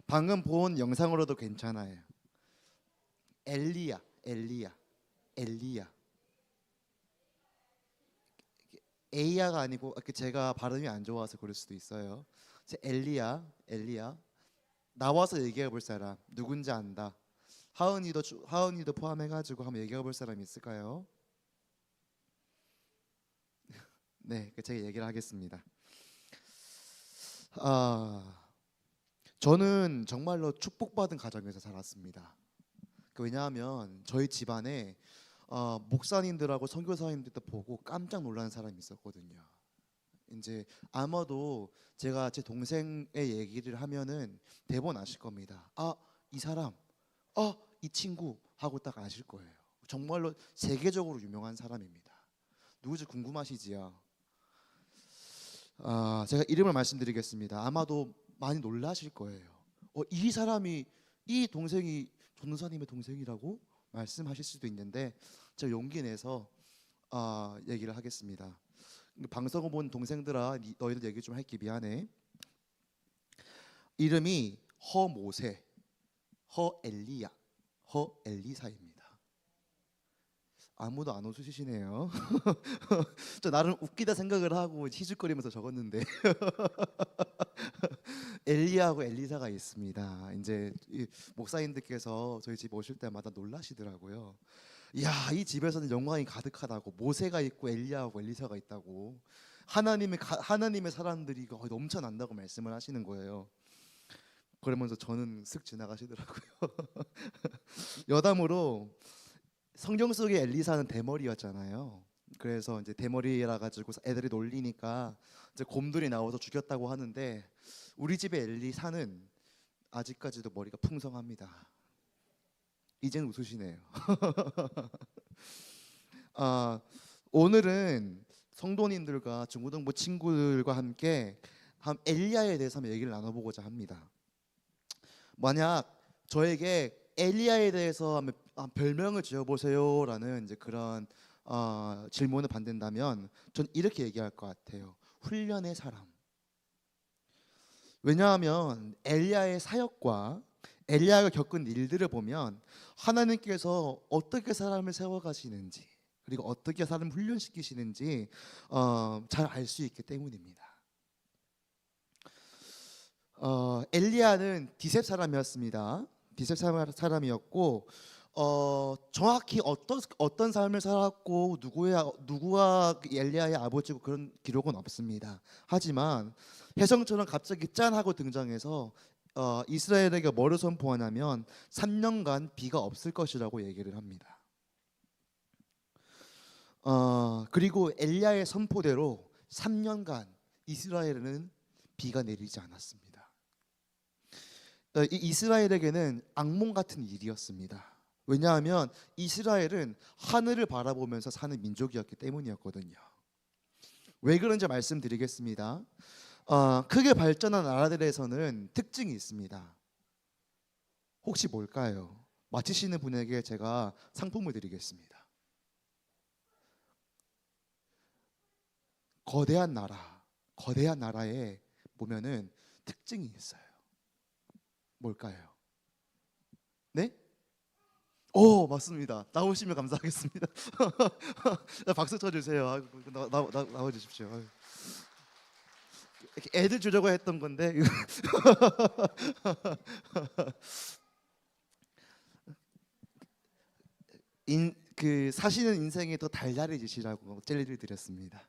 방금 본 영상으로도 괜찮아요. 엘리야, 엘리야, 엘리야. 에이야가 아니고 제가 발음이 안 좋아서 그럴 수도 있어요. 엘리야, 엘리야. 나와서 얘기해 볼 사람 누군지 안다. 하은이도 포함해가지고 한번 얘기해 볼 사람이 있을까요? 네, 제가 얘기를 하겠습니다. 저는 정말로 축복받은 가정에서 살았습니다. 왜냐하면 저희 집안에 목사님들하고 선교사님들도 보고 깜짝 놀라는 사람이 있었거든요. 이제 아마도 제가 제 동생의 얘기를 하면은 대본 아실 겁니다. 이 사람, 이 친구 하고 딱 아실 거예요. 정말로 세계적으로 유명한 사람입니다. 누구지 궁금하시지요? 제가 이름을 말씀드리겠습니다. 아마도 많이 놀라실 거예요. 이 사람이 이 동생이 전도사님의 동생이라고 말씀하실 수도 있는데 제가 용기 내서 얘기를 하겠습니다. 방송을 본 동생들아, 너희들 얘기 좀 할게 미안해. 이름이 허모세, 허엘리야, 허엘리사입니다. 아무도 안 웃으시네요. 저 나름 웃기다 생각을 하고 희죽거리면서 적었는데 엘리야하고 엘리사가 있습니다. 이제 목사님들께서 저희 집 오실 때마다 놀라시더라고요. 야, 이 집에서는 영광이 가득하다고. 모세가 있고 엘리야하고 엘리사가 있다고. 하나님의 사람들이 거의 넘쳐난다고 말씀을 하시는 거예요. 그러면서 저는 슥 지나가시더라고요. 여담으로 성경 속의 엘리사는 대머리였잖아요. 그래서 이제 대머리라 가지고 애들이 놀리니까 이제 곰들이 나와서 죽였다고 하는데 우리 집의 엘리사는 아직까지도 머리가 풍성합니다. 이젠 웃으시네요. 오늘은 성도님들과 중고등부 친구들과 함께 엘리야에 대해서 한번 얘기를 나눠보고자 합니다. 만약 저에게 엘리야에 대해서 별명을 지어보세요라는 이제 그런 질문을 받는다면 전 이렇게 얘기할 것 같아요. 훈련의 사람. 왜냐하면 엘리야의 사역과 엘리야가 겪은 일들을 보면 하나님께서 어떻게 사람을 세워가시는지 그리고 어떻게 사람을 훈련시키시는지 잘 알 수 있기 때문입니다. 엘리야는 디셉 사람이었습니다. 디셉 사람이었고 정확히 어떤 삶을 살았고 누구와 엘리야의 아버지고 그런 기록은 없습니다. 하지만 혜성처럼 갑자기 짠 하고 등장해서 이스라엘에게 뭐를 선포하냐면 3년간 비가 없을 것이라고 얘기를 합니다. 그리고 엘리야의 선포대로 3년간 이스라엘에는 비가 내리지 않았습니다. 이 이스라엘에게는 악몽 같은 일이었습니다. 왜냐하면 이스라엘은 하늘을 바라보면서 사는 민족이었기 때문이었거든요. 왜 그런지 말씀드리겠습니다. 크게 발전한 나라들에서는 특징이 있습니다. 혹시 뭘까요? 맞히시는 분에게 제가 상품을 드리겠습니다. 거대한 나라에 보면은 특징이 있어요. 뭘까요? 네? 맞습니다. 나오시면 감사하겠습니다. 박수 쳐주세요. 나와주십시오. 애들 주려고 했던 건데 사시는 인생이 더 달달해지시라고 젤리를 드렸습니다.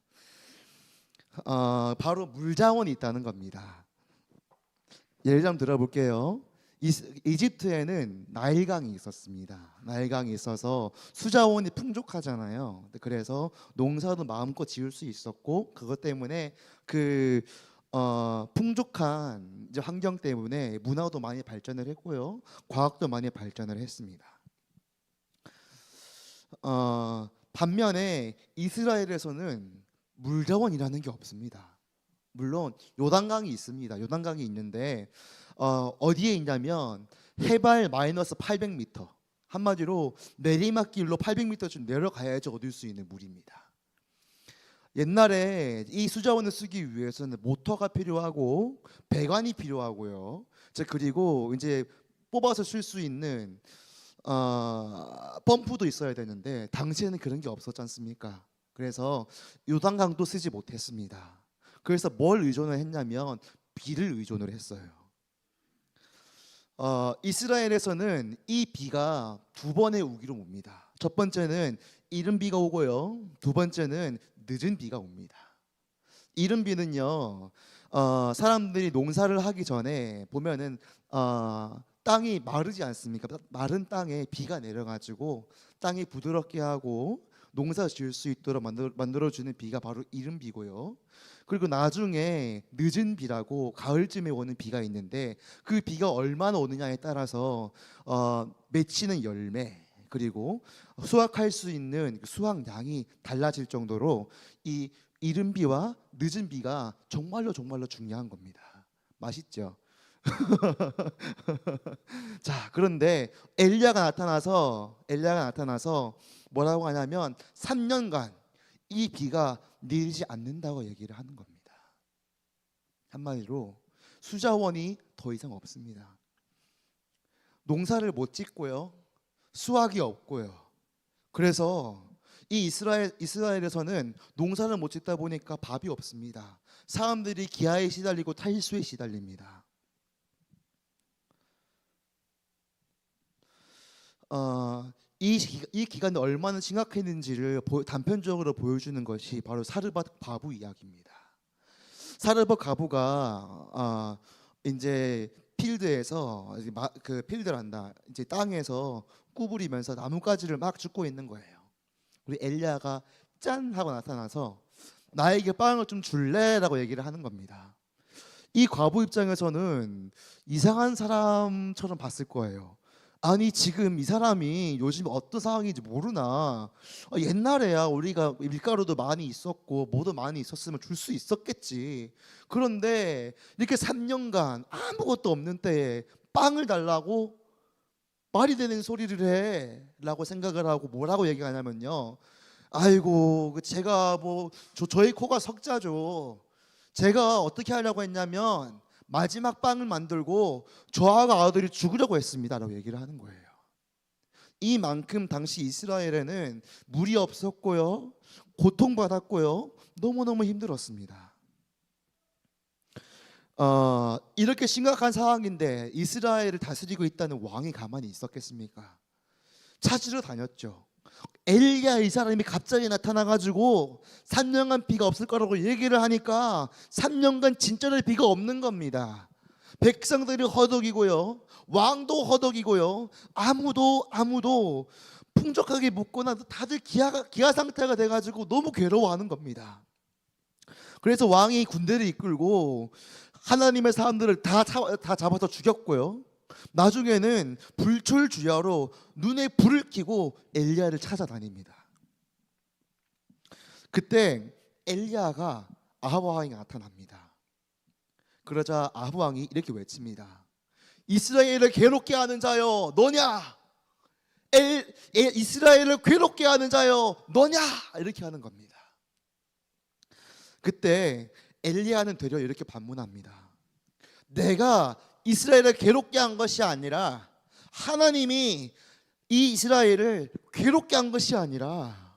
바로 물자원이 있다는 겁니다. 예를 좀 들어볼게요. 이집트에는 나일강이 있었습니다. 나일강이 있어서 수자원이 풍족하잖아요. 그래서 농사도 마음껏 지을 수 있었고 그것 때문에 풍족한 이제 환경 때문에 문화도 많이 발전을 했고요. 과학도 많이 발전을 했습니다. 반면에 이스라엘에서는 물자원이라는 게 없습니다. 물론 요단강이 있습니다. 요단강이 있는데 어디에 있냐면 해발 마이너스 800m, 한마디로 내리막길로 800m쯤 내려가야지 얻을 수 있는 물입니다. 옛날에 이 수자원을 쓰기 위해서는 모터가 필요하고 배관이 필요하고요. 자, 그리고 이제 뽑아서 쓸 수 있는 펌프도 있어야 되는데 당시에는 그런 게 없었지 않습니까? 그래서 요단강도 쓰지 못했습니다. 그래서 뭘 의존을 했냐면 비를 의존을 했어요. 이스라엘에서는 이 비가 두 번의 우기로 옵니다. 첫 번째는 이른 비가 오고요. 두 번째는 늦은 비가 옵니다. 이른 비는요, 사람들이 농사를 하기 전에 보면은 땅이 마르지 않습니까? 마른 땅에 비가 내려가지고 땅이 부드럽게 하고 농사 지을 수 있도록 만들어주는 비가 바로 이른 비고요. 그리고 나중에 늦은 비라고 가을쯤에 오는 비가 있는데 그 비가 얼마나 오느냐에 따라서 맺히는 열매 그리고 수확할 수 있는 수확량이 달라질 정도로 이 이른 비와 늦은 비가 정말로 중요한 겁니다. 맛있죠? 자, 그런데 엘리야가 나타나서 뭐라고 하냐면 3년간 이 비가 내리지 않는다고 얘기를 하는 겁니다. 한마디로 수자원이 더 이상 없습니다. 농사를 못 짓고요. 수확이 없고요. 그래서 이 이스라엘에서는 농사를 못 짓다 보니까 밥이 없습니다. 사람들이 기아에 시달리고 탈수에 시달립니다. 이 기간이 얼마나 심각했는지를 단편적으로 보여주는 것이 바로 사르밧 과부 이야기입니다. 사르밧 과부가 이제 필드에서 그 필드란다 이제 땅에서 구부리면서 나뭇가지를 막 줍고 있는 거예요. 우리 엘리야가 짠 하고 나타나서 나에게 빵을 좀 줄래라고 얘기를 하는 겁니다. 이 과부 입장에서는 이상한 사람처럼 봤을 거예요. 아니 지금 이 사람이 요즘 어떤 상황인지 모르나? 옛날에야 우리가 밀가루도 많이 있었고 뭐도 많이 있었으면 줄 수 있었겠지. 그런데 이렇게 3년간 아무것도 없는 때에 빵을 달라고 말이 되는 소리를 해 라고 생각을 하고 뭐라고 얘기하냐면요, 아이고 제가 뭐 저희 코가 석자죠. 제가 어떻게 하려고 했냐면 마지막 빵을 만들고 저하고 아들이 죽으려고 했습니다 라고 얘기를 하는 거예요. 이만큼 당시 이스라엘에는 물이 없었고요, 고통받았고요, 너무너무 힘들었습니다. 이렇게 심각한 상황인데 이스라엘을 다스리고 있다는 왕이 가만히 있었겠습니까? 찾으러 다녔죠. 엘리야 이 사람이 갑자기 나타나가지고 3년간 비가 없을 거라고 얘기를 하니까 3년간 진짜로 비가 없는 겁니다. 백성들이 허덕이고요, 왕도 허덕이고요, 아무도 풍족하게 묵거나 다들 기아 상태가 돼가지고 너무 괴로워하는 겁니다. 그래서 왕이 군대를 이끌고 하나님의 사람들을 다 잡아서 죽였고요. 나중에는 불철주야로 눈에 불을 켜고 엘리야를 찾아다닙니다. 그때 엘리야가 아합 왕이 나타납니다. 그러자 아합 왕이 이렇게 외칩니다. 이스라엘을 괴롭게 하는 자여 너냐? 이스라엘을 괴롭게 하는 자여 너냐? 이렇게 하는 겁니다. 그때 엘리야는 되려 이렇게 반문합니다. 내가 이스라엘을 괴롭게 한 것이 아니라 하나님이 이 이스라엘을 괴롭게 한 것이 아니라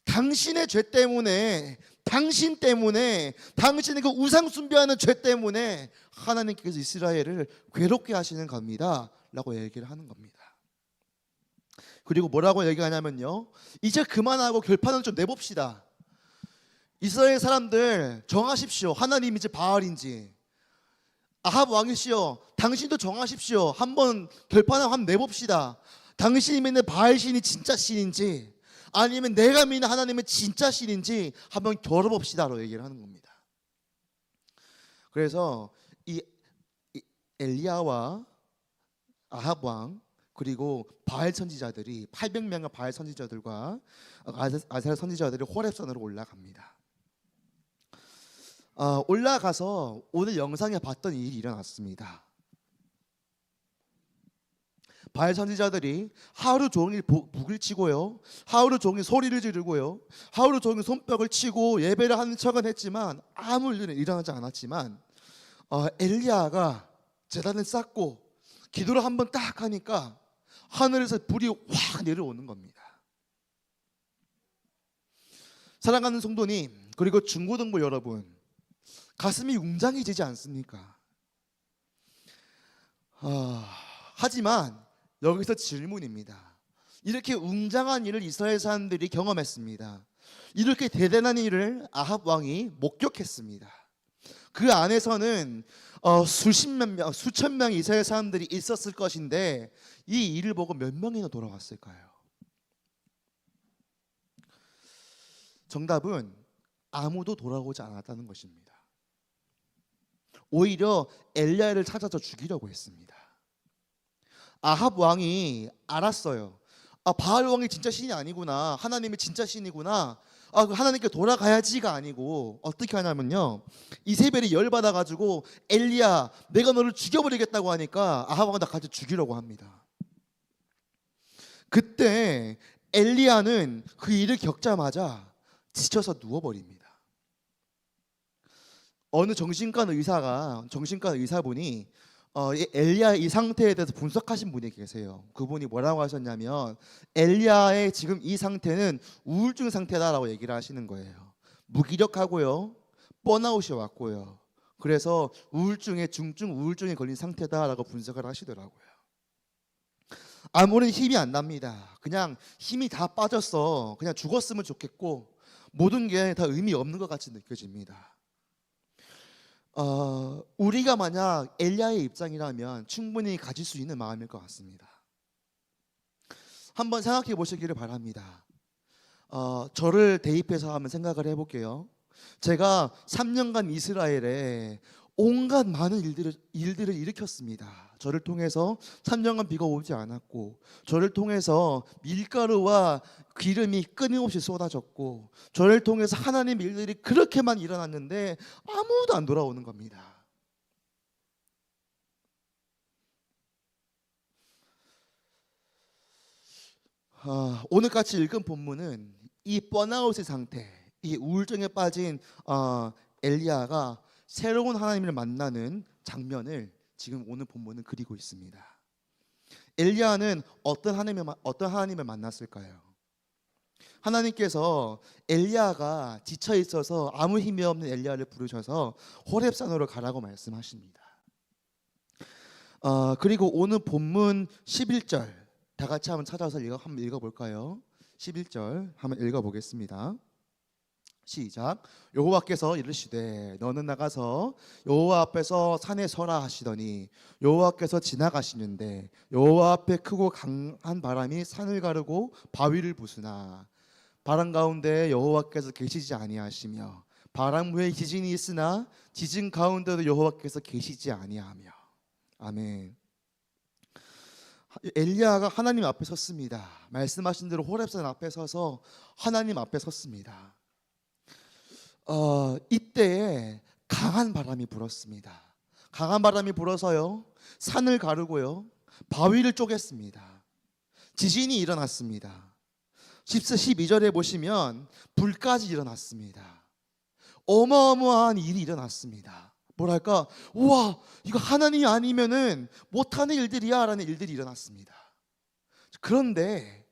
당신의 죄 때문에, 당신 때문에, 당신의 그 우상 숭배하는 죄 때문에 하나님께서 이스라엘을 괴롭게 하시는 겁니다 라고 얘기를 하는 겁니다. 그리고 뭐라고 얘기하냐면요, 이제 그만하고 결판을 좀 내봅시다. 이스라엘 사람들 정하십시오. 하나님인지 바알인지. 아합 왕이시여 당신도 정하십시오. 한번 결판을 한번 내봅시다. 당신이 믿는 바알 신이 진짜 신인지 아니면 내가 믿는 하나님은 진짜 신인지 한번 겨뤄봅시다 라고 얘기를 하는 겁니다. 그래서 이 엘리야와 아합 왕 그리고 바알 선지자들이 800명의 바알 선지자들과 아세라 선지자들이 호렙산으로 올라갑니다. 올라가서 오늘 영상에 봤던 일이 일어났습니다. 바알 선지자들이 하루 종일 북을 치고요, 하루 종일 소리를 지르고요, 하루 종일 손뼉을 치고 예배를 하는 척은 했지만 아무 일은 일어나지 않았지만 엘리야가 제단을 쌓고 기도를 한번 딱 하니까 하늘에서 불이 확 내려오는 겁니다. 사랑하는 성도님, 그리고 중고등부 여러분, 가슴이 웅장해지지 않습니까? 하지만 여기서 질문입니다. 이렇게 웅장한 일을 이스라엘 사람들이 경험했습니다. 이렇게 대단한 일을 아합 왕이 목격했습니다. 그 안에서는 수천 명의 이스라엘 사람들이 있었을 것인데 이 일을 보고 몇 명이나 돌아왔을까요? 정답은 아무도 돌아오지 않았다는 것입니다. 오히려 엘리야를 찾아서 죽이려고 했습니다. 아합 왕이 알았어요. 바알 왕이 진짜 신이 아니구나. 하나님이 진짜 신이구나. 하나님께 돌아가야지가 아니고 어떻게 하냐면요, 이세벨이 열받아가지고 엘리야, 내가 너를 죽여버리겠다고 하니까 아합 왕은 다 같이 죽이려고 합니다. 그때 엘리야는 그 일을 겪자마자 지쳐서 누워버립니다. 어느 정신과 의사분이 엘리야의 이 상태에 대해서 분석하신 분이 계세요. 그분이 뭐라고 하셨냐면, 엘리야의 지금 이 상태는 우울증 상태다라고 얘기를 하시는 거예요. 무기력하고요, 번아웃이 왔고요. 그래서 중증 우울증에 걸린 상태다라고 분석을 하시더라고요. 아무런 힘이 안 납니다. 그냥 힘이 다 빠졌어. 그냥 죽었으면 좋겠고 모든 게 다 의미 없는 것 같이 느껴집니다. 우리가 만약 엘리야의 입장이라면 충분히 가질 수 있는 마음일 것 같습니다. 한번 생각해 보시기를 바랍니다. 저를 대입해서 한번 생각을 해볼게요. 제가 3년간 이스라엘에 온갖 많은 일들을 일으켰습니다. 저를 통해서 3년간 비가 오지 않았고, 저를 통해서 밀가루와 기름이 끊임없이 쏟아졌고, 저를 통해서 하나님의 일들이 그렇게만 일어났는데 아무도 안 돌아오는 겁니다. 오늘같이 읽은 본문은 이 번아웃의 상태, 이 우울증에 빠진 엘리야가 새로운 하나님을 만나는 장면을 지금 오늘 본문은 그리고 있습니다. 엘리야는 어떤 하나님을 만났을까요? 하나님께서 엘리야가 지쳐 있어서 아무 힘이 없는 엘리야를 부르셔서 호렙산으로 가라고 말씀하십니다. 그리고 오늘 본문 11절 다 같이 한번 찾아서 한번 읽어볼까요? 11절 한번 읽어보겠습니다. 시작. 여호와께서 이르시되 너는 나가서 여호와 앞에서 산에 서라 하시더니 여호와께서 지나가시는데 여호와 앞에 크고 강한 바람이 산을 가르고 바위를 부수나 바람 가운데 여호와께서 계시지 아니하시며 바람 후에 지진이 있으나 지진 가운데도 여호와께서 계시지 아니하며. 아멘. 엘리야가 하나님 앞에 섰습니다. 말씀하신 대로 호렙산 앞에 서서 하나님 앞에 섰습니다. 이때에 강한 바람이 불었습니다. 강한 바람이 불어서요, 산을 가르고요, 바위를 쪼갰습니다. 지진이 일어났습니다. 12절에 보시면 불까지 일어났습니다. 어마어마한 일이 일어났습니다. 뭐랄까, 우와, 이거 하나님이 아니면은 못하는 일들이야 라는 일들이 일어났습니다. 그런데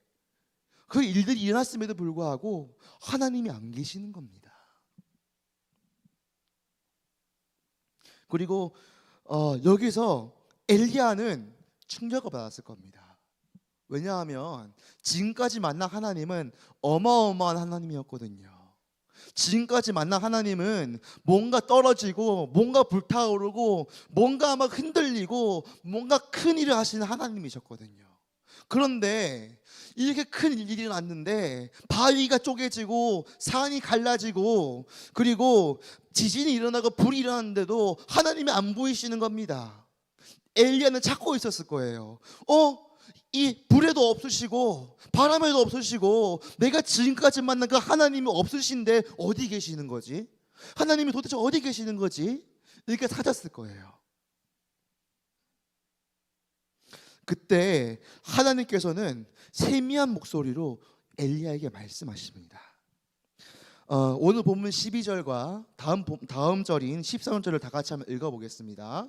그 일들이 일어났음에도 불구하고 하나님이 안 계시는 겁니다. 그리고 여기서 엘리야는 충격을 받았을 겁니다. 왜냐하면 지금까지 만난 하나님은 어마어마한 하나님이었거든요. 지금까지 만난 하나님은 뭔가 떨어지고 뭔가 불타오르고 뭔가 막 흔들리고 뭔가 큰 일을 하시는 하나님이셨거든요. 그런데 이렇게 큰 일이 일어났는데 바위가 쪼개지고 산이 갈라지고 그리고 지진이 일어나고 불이 일어났는데도 하나님이 안 보이시는 겁니다. 엘리야는 찾고 있었을 거예요. 이 불에도 없으시고 바람에도 없으시고 내가 지금까지 만난 그 하나님이 없으신데 어디 계시는 거지? 하나님이 도대체 어디 계시는 거지? 이렇게 찾았을 거예요. 그때 하나님께서는 세미한 목소리로 엘리야에게 말씀하십니다. 오늘 본문 12절과 다음 절인 13절을 다 같이 한번 읽어보겠습니다.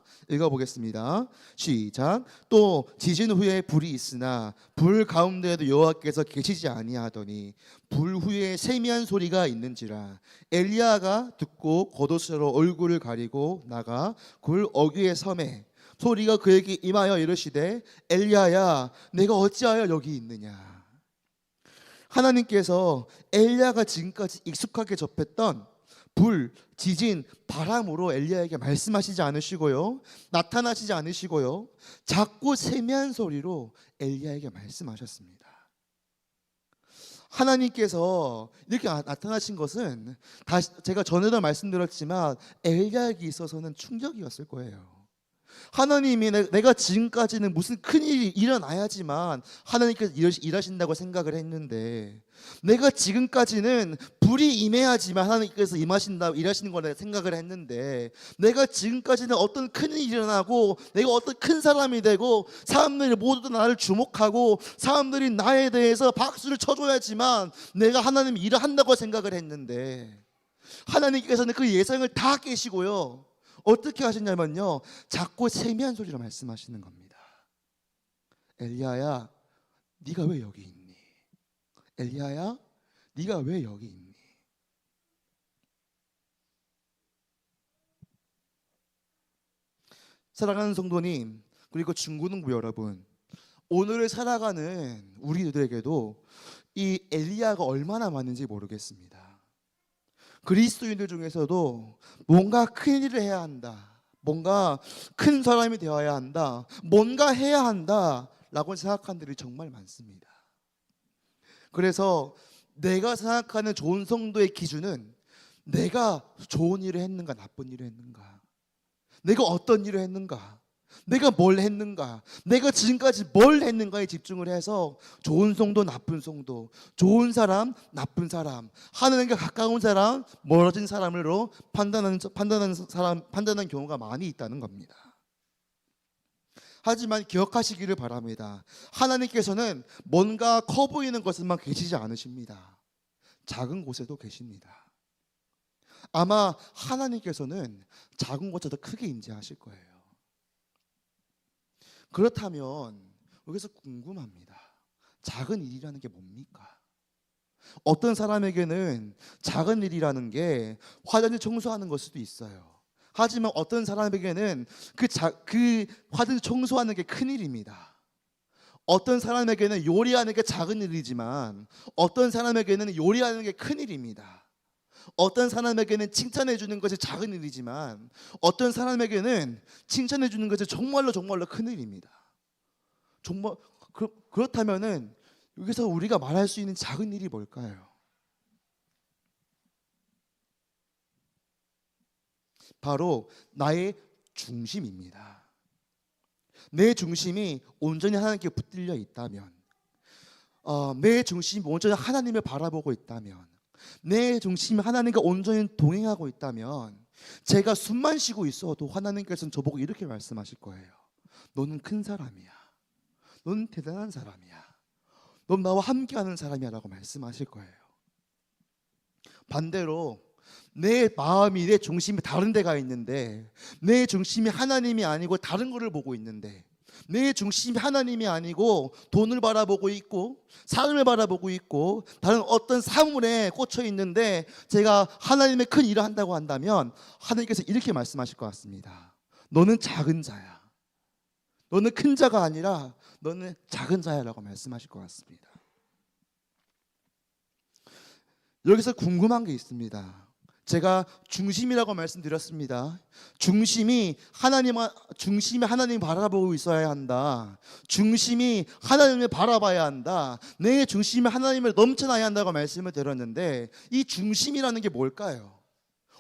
시작. 또 지진 후에 불이 있으나 불 가운데에도 여호와께서 계시지 아니하더니 불 후에 세미한 소리가 있는지라. 엘리야가 듣고 겉옷으로 얼굴을 가리고 나가 굴 어귀에 섬에 소리가 그에게 임하여 이르시되 엘리야야 내가 어찌하여 여기 있느냐. 하나님께서 엘리야가 지금까지 익숙하게 접했던 불, 지진, 바람으로 엘리야에게 말씀하시지 않으시고요, 나타나시지 않으시고요, 작고 세미한 소리로 엘리야에게 말씀하셨습니다. 하나님께서 이렇게 나타나신 것은 제가 전에도 말씀드렸지만 엘리야에게 있어서는 충격이었을 거예요. 하나님이 내가 지금까지는 무슨 큰일이 일어나야지만 하나님께서 일하신다고 생각을 했는데, 내가 지금까지는 불이 임해야지만 하나님께서 일하시는 거라 생각을 했는데, 내가 지금까지는 어떤 큰일이 일어나고 내가 어떤 큰 사람이 되고 사람들이 모두 나를 주목하고 사람들이 나에 대해서 박수를 쳐줘야지만 내가 하나님 일을 한다고 생각을 했는데, 하나님께서는 그 예상을 다 깨시고요, 어떻게 하셨냐면요, 작고 세미한 소리로 말씀하시는 겁니다. 엘리야야 네가 왜 여기 있니? 엘리야야 네가 왜 여기 있니? 사랑하는 성도님, 그리고 중고등부 여러분, 오늘을 살아가는 우리들에게도 이 엘리야가 얼마나 많은지 모르겠습니다. 그리스도인들 중에서도 뭔가 큰 일을 해야 한다, 뭔가 큰 사람이 되어야 한다, 뭔가 해야 한다 라고 생각하는 분들이 정말 많습니다. 그래서 내가 생각하는 좋은 성도의 기준은 내가 좋은 일을 했는가 나쁜 일을 했는가, 내가 어떤 일을 했는가, 내가 뭘 했는가, 내가 지금까지 뭘 했는가에 집중을 해서 좋은 성도 나쁜 성도, 좋은 사람 나쁜 사람, 하나님께 가까운 사람 멀어진 사람으로 판단하는 경우가 많이 있다는 겁니다. 하지만 기억하시기를 바랍니다. 하나님께서는 뭔가 커 보이는 것에만 계시지 않으십니다. 작은 곳에도 계십니다. 아마 하나님께서는 작은 곳보다 크게 임재하실 거예요. 그렇다면 여기서 궁금합니다. 작은 일이라는 게 뭡니까? 어떤 사람에게는 작은 일이라는 게 화장실 청소하는 걸 수도 있어요. 하지만 어떤 사람에게는 그 화장실 청소하는 게 큰 일입니다. 어떤 사람에게는 요리하는 게 작은 일이지만 어떤 사람에게는 요리하는 게 큰 일입니다. 어떤 사람에게는 칭찬해 주는 것이 작은 일이지만 어떤 사람에게는 칭찬해 주는 것이 정말로 큰 일입니다. 정말 그렇다면은 여기서 우리가 말할 수 있는 작은 일이 뭘까요? 바로 나의 중심입니다. 내 중심이 온전히 하나님께 붙들려 있다면, 내 중심이 온전히 하나님을 바라보고 있다면, 내 중심이 하나님과 온전히 동행하고 있다면, 제가 숨만 쉬고 있어도 하나님께서는 저보고 이렇게 말씀하실 거예요. 너는 큰 사람이야. 너는 대단한 사람이야. 넌 나와 함께하는 사람이야 라고 말씀하실 거예요. 반대로 내 마음이, 내 중심이 다른 데가 있는데, 내 중심이 하나님이 아니고 다른 거를 보고 있는데, 내 중심이 하나님이 아니고 돈을 바라보고 있고 사람을 바라보고 있고 다른 어떤 사물에 꽂혀 있는데, 제가 하나님의 큰 일을 한다고 한다면 하나님께서 이렇게 말씀하실 것 같습니다. 너는 작은 자야. 너는 큰 자가 아니라 너는 작은 자야 라고 말씀하실 것 같습니다. 여기서 궁금한 게 있습니다. 제가 중심이라고 말씀드렸습니다. 중심이 하나님 바라보고 있어야 한다. 중심이 하나님을 바라봐야 한다. 내 중심이 하나님을 넘쳐나야 한다고 말씀을 드렸는데, 이 중심이라는 게 뭘까요?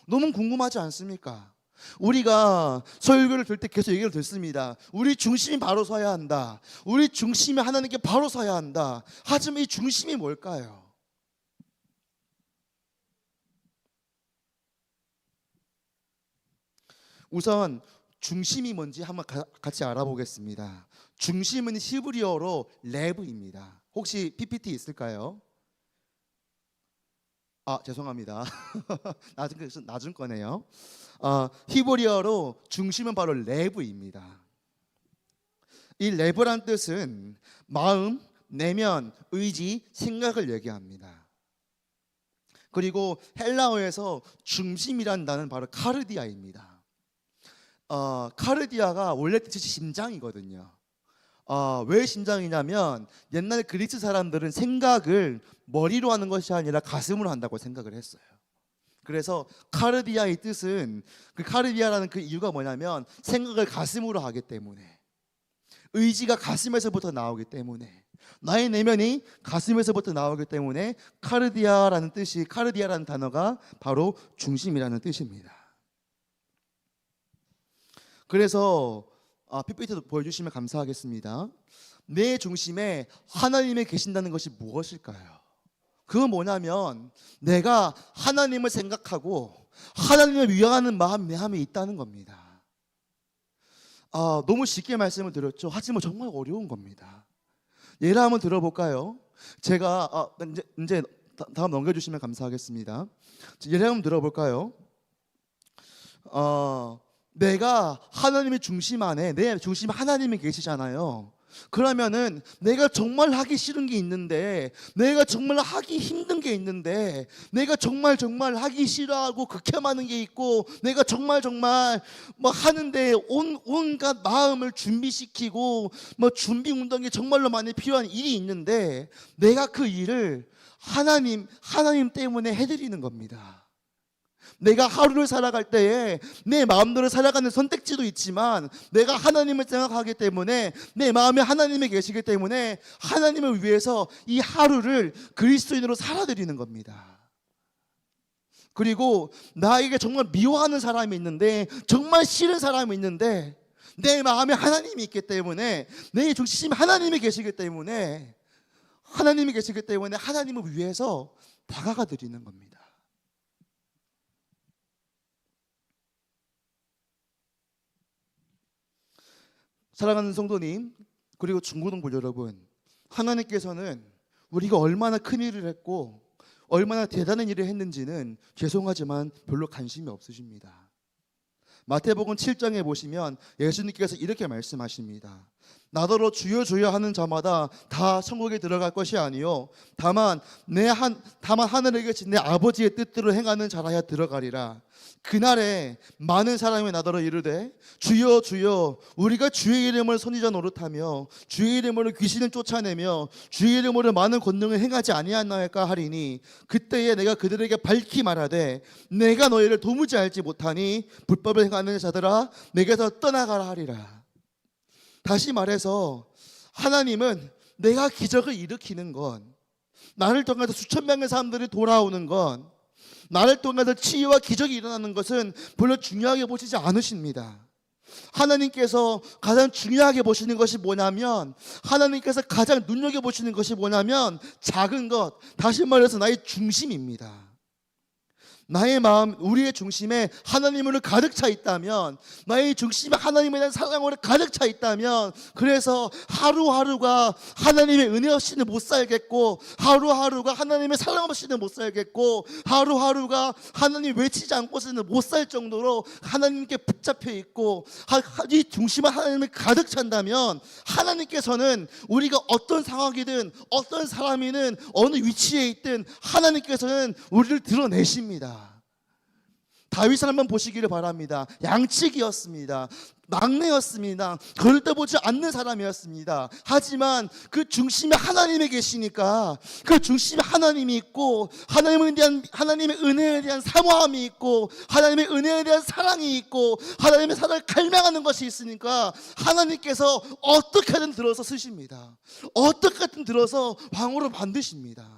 너무 궁금하지 않습니까? 우리가 설교를 들 때 계속 얘기를 듣습니다. 우리 중심이 바로 서야 한다. 우리 중심이 하나님께 바로 서야 한다. 하지만 이 중심이 뭘까요? 우선 중심이 뭔지 한번 같이 알아보겠습니다. 중심은 히브리어로 레브입니다. 혹시 PPT 있을까요? 죄송합니다. 낮은 거네요. 히브리어로 중심은 바로 레브입니다. 이 레브란 뜻은 마음, 내면, 의지, 생각을 얘기합니다. 그리고 헬라어에서 중심이란 단어는 바로 카르디아입니다. 카르디아가 원래 뜻이 심장이거든요. 왜 심장이냐면 옛날 그리스 사람들은 생각을 머리로 하는 것이 아니라 가슴으로 한다고 생각을 했어요. 그래서 카르디아의 뜻은, 그 카르디아라는 그 이유가 뭐냐면 생각을 가슴으로 하기 때문에, 의지가 가슴에서부터 나오기 때문에, 나의 내면이 가슴에서부터 나오기 때문에 카르디아라는 뜻이, 카르디아라는 단어가 바로 중심이라는 뜻입니다. 그래서 PPT도 보여주시면 감사하겠습니다. 내 중심에 하나님이 계신다는 것이 무엇일까요? 그건 뭐냐면 내가 하나님을 생각하고 하나님을 위하는 마음이 있다는 겁니다. 너무 쉽게 말씀을 드렸죠. 하지만 정말 어려운 겁니다. 예를 한번 들어볼까요? 제가 이제 다음 넘겨주시면 감사하겠습니다. 예를 한번 들어볼까요? 내가 하나님의 중심 안에, 내 중심 하나님이 계시잖아요. 그러면은 내가 정말 하기 싫은 게 있는데, 내가 정말 하기 힘든 게 있는데, 내가 정말 하기 싫어하고 극혐하는 게 있고, 내가 정말 뭐 하는데 온갖 마음을 준비시키고 뭐 준비 운동이 정말로 많이 필요한 일이 있는데, 내가 그 일을 하나님 때문에 해드리는 겁니다. 내가 하루를 살아갈 때에 내 마음대로 살아가는 선택지도 있지만 내가 하나님을 생각하기 때문에, 내 마음에 하나님이 계시기 때문에 하나님을 위해서 이 하루를 그리스도인으로 살아드리는 겁니다. 그리고 나에게 정말 미워하는 사람이 있는데, 정말 싫은 사람이 있는데, 내 마음에 하나님이 있기 때문에, 내 중심 하나님이 계시기 때문에 하나님을 위해서 다가가 드리는 겁니다. 사랑하는 성도님, 그리고 중고등부 여러분, 하나님께서는 우리가 얼마나 큰 일을 했고 얼마나 대단한 일을 했는지는 죄송하지만 별로 관심이 없으십니다. 마태복음 7장에 보시면 예수님께서 이렇게 말씀하십니다. 나더러 주여 주여 하는 자마다 다 천국에 들어갈 것이 아니요 다만 하늘에 계신 내 아버지의 뜻대로 행하는 자라야 들어가리라. 그날에 많은 사람이 나더러 이르되 주여 주여 우리가 주의 이름을 선지자 노릇하며 주의 이름으로 귀신을 쫓아내며 주의 이름으로 많은 권능을 행하지 아니하나이까 하리니, 그때에 내가 그들에게 밝히 말하되 내가 너희를 도무지 알지 못하니 불법을 행하는 자들아 내게서 떠나가라 하리라. 다시 말해서 하나님은 내가 기적을 일으키는 건, 나를 통해서 수천 명의 사람들이 돌아오는 건, 나를 통해서 치유와 기적이 일어나는 것은 별로 중요하게 보시지 않으십니다. 하나님께서 가장 중요하게 보시는 것이 뭐냐면, 하나님께서 가장 눈여겨보시는 것이 뭐냐면 작은 것, 다시 말해서 나의 중심입니다. 나의 마음, 우리의 중심에 하나님으로 가득 차 있다면, 나의 중심에 하나님에 대한 사랑으로 가득 차 있다면, 그래서 하루하루가 하나님의 은혜 없이는 못 살겠고, 하루하루가 하나님의 사랑 없이는 못 살겠고, 하루하루가 하나님 외치지 않고서는 못 살 정도로 하나님께 붙잡혀 있고, 이 중심에 하나님이 가득 찬다면, 하나님께서는 우리가 어떤 상황이든 어떤 사람이든 어느 위치에 있든 하나님께서는 우리를 드러내십니다. 다윗을 한번 보시기를 바랍니다. 양치기였습니다. 막내였습니다. 걸떠보지 않는 사람이었습니다. 하지만 그 중심에 하나님이 계시니까, 그 중심에 하나님이 있고, 하나님의 은혜에 대한 사모함이 있고, 하나님의 은혜에 대한 사랑이 있고, 하나님의 사랑을 갈망하는 것이 있으니까 하나님께서 어떻게든 들어서 쓰십니다. 어떻게든 들어서 왕으로 만드십니다.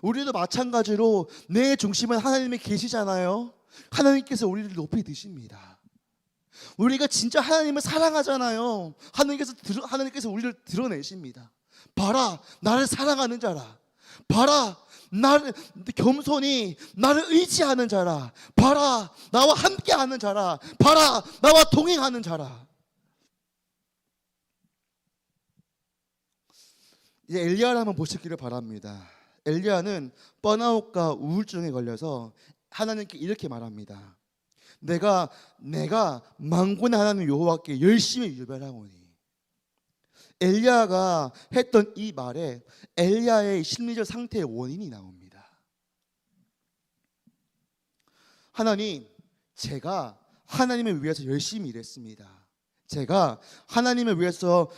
우리도 마찬가지로 내 중심은 하나님이 계시잖아요. 하나님께서 우리를 높이 드십니다. 우리가 진짜 하나님을 사랑하잖아요. 하나님께서 우리를 드러내십니다. 봐라, 나를 사랑하는 자라. 봐라, 나를 겸손히 나를 의지하는 자라. 봐라, 나와 함께하는 자라. 봐라, 나와 동행하는 자라. 이제 엘리야를 한번 보시기를 바랍니다. 엘리야는 번아웃과 우울증에 걸려서 하나님께 이렇게 말합니다. 내가 만군의 하나님 여호와께 열심히 유별하오니. 엘리야가 했던 이 말에 엘리야의 심리적 상태의 원인이 나옵니다. 하나님, 제가 하나님을 위해서 열심히 일했습니다. 제가 하나님을 위해서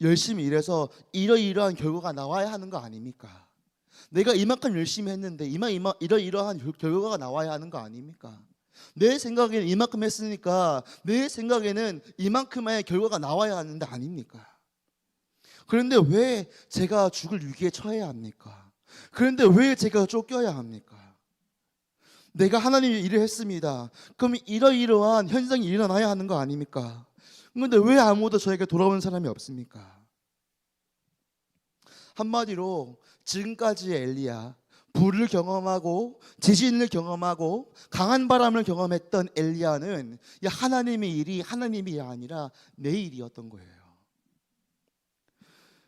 열심히 일해서 이러이러한 결과가 나와야 하는 거 아닙니까? 내가 이만큼 열심히 했는데 이러이러한 결과가 나와야 하는 거 아닙니까? 내 생각에는 이만큼 했으니까 내 생각에는 이만큼의 결과가 나와야 하는데 아닙니까? 그런데 왜 제가 죽을 위기에 처해야 합니까? 그런데 왜 제가 쫓겨야 합니까? 내가 하나님의 일을 했습니다. 그럼 이러이러한 현상이 일어나야 하는 거 아닙니까? 그런데 왜 아무도 저에게 돌아오는 사람이 없습니까? 한마디로 지금까지의 엘리야, 불을 경험하고 지진을 경험하고 강한 바람을 경험했던 엘리야는 하나님의 일이 하나님이 아니라 내 일이었던 거예요.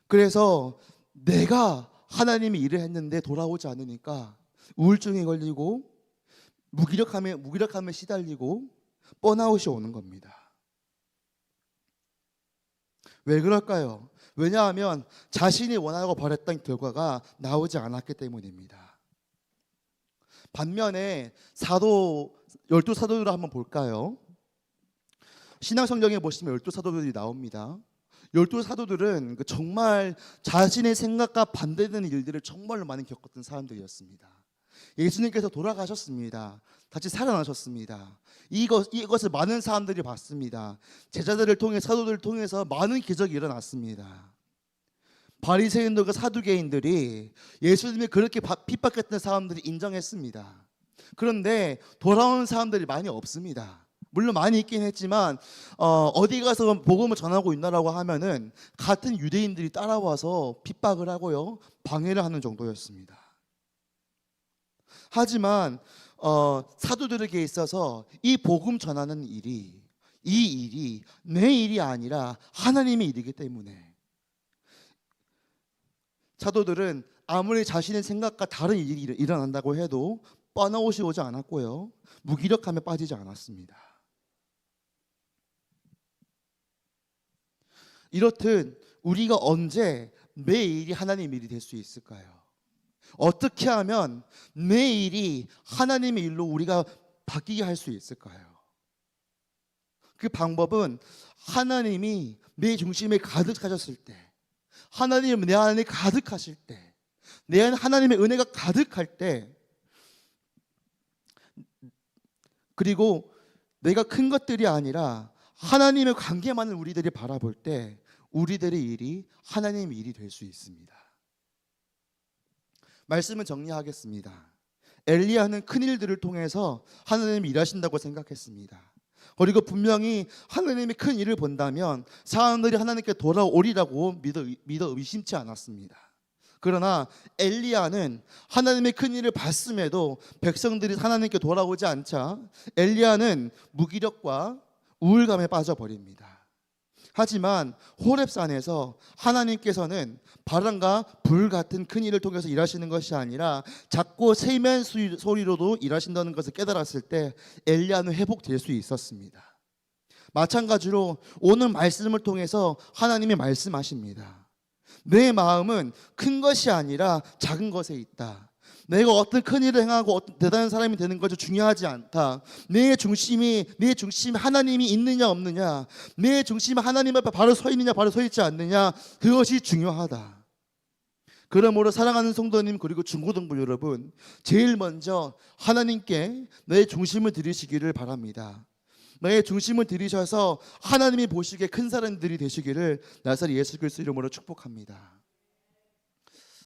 그래서 내가 하나님의 일을 했는데 돌아오지 않으니까 우울증에 걸리고 무기력함에 시달리고 번아웃이 오는 겁니다. 왜 그럴까요? 왜냐하면 자신이 원하고 바랬던 결과가 나오지 않았기 때문입니다. 반면에 열두 사도들을 한번 볼까요? 신약성경에 보시면 열두 사도들이 나옵니다. 열두 사도들은 정말 자신의 생각과 반대되는 일들을 정말로 많이 겪었던 사람들이었습니다. 예수님께서 돌아가셨습니다. 다시 살아나셨습니다. 이것을 많은 사람들이 봤습니다. 제자들을 통해 사도들을 통해서 많은 기적이 일어났습니다. 바리새인들과 사두개인들이 예수님이 그렇게 핍박했던 사람들이 인정했습니다. 그런데 돌아오는 사람들이 많이 없습니다. 물론 많이 있긴 했지만 어디 가서 복음을 전하고 있나라고 하면은 같은 유대인들이 따라와서 핍박을 하고요, 방해를 하는 정도였습니다. 하지만 사도들에게 있어서 이 복음 전하는 이 일이 내 일이 아니라 하나님의 일이기 때문에 사도들은 아무리 자신의 생각과 다른 일이 일어난다고 해도 번아웃이 오지 않았고요, 무기력함에 빠지지 않았습니다. 이렇듯 우리가 언제 내 일이 하나님의 일이 될 수 있을까요? 어떻게 하면 내 일이 하나님의 일로 우리가 바뀌게 할 수 있을까요? 그 방법은 하나님이 내 중심에 가득하셨을 때, 하나님 내 안에 가득하실 때, 내 안에 하나님의 은혜가 가득할 때, 그리고 내가 큰 것들이 아니라 하나님의 관계만을 우리들이 바라볼 때 우리들의 일이 하나님의 일이 될 수 있습니다. 말씀을 정리하겠습니다. 엘리야는 큰 일들을 통해서 하나님이 일하신다고 생각했습니다. 그리고 분명히 하나님의 큰 일을 본다면 사람들이 하나님께 돌아오리라고 믿어 의심치 않았습니다. 그러나 엘리야는 하나님의 큰 일을 봤음에도 백성들이 하나님께 돌아오지 않자 엘리야는 무기력과 우울감에 빠져버립니다. 하지만 호렙산에서 하나님께서는 바람과 불 같은 큰 일을 통해서 일하시는 것이 아니라 작고 세미한 소리로도 일하신다는 것을 깨달았을 때 엘리야는 회복될 수 있었습니다. 마찬가지로 오늘 말씀을 통해서 하나님이 말씀하십니다. 내 마음은 큰 것이 아니라 작은 것에 있다. 내가 어떤 큰 일을 행하고 어떤 대단한 사람이 되는 것이 중요하지 않다. 내 중심이 하나님이 있느냐 없느냐, 내 중심이 하나님 앞에 바로 서 있느냐 바로 서 있지 않느냐, 그것이 중요하다. 그러므로 사랑하는 성도님 그리고 중고등부 여러분, 제일 먼저 하나님께 내 중심을 드리시기를 바랍니다. 너의 중심을 들이셔서 하나님이 보시기에 큰 사람들이 되시기를 나사렛 예수 그리스도 이름으로 축복합니다.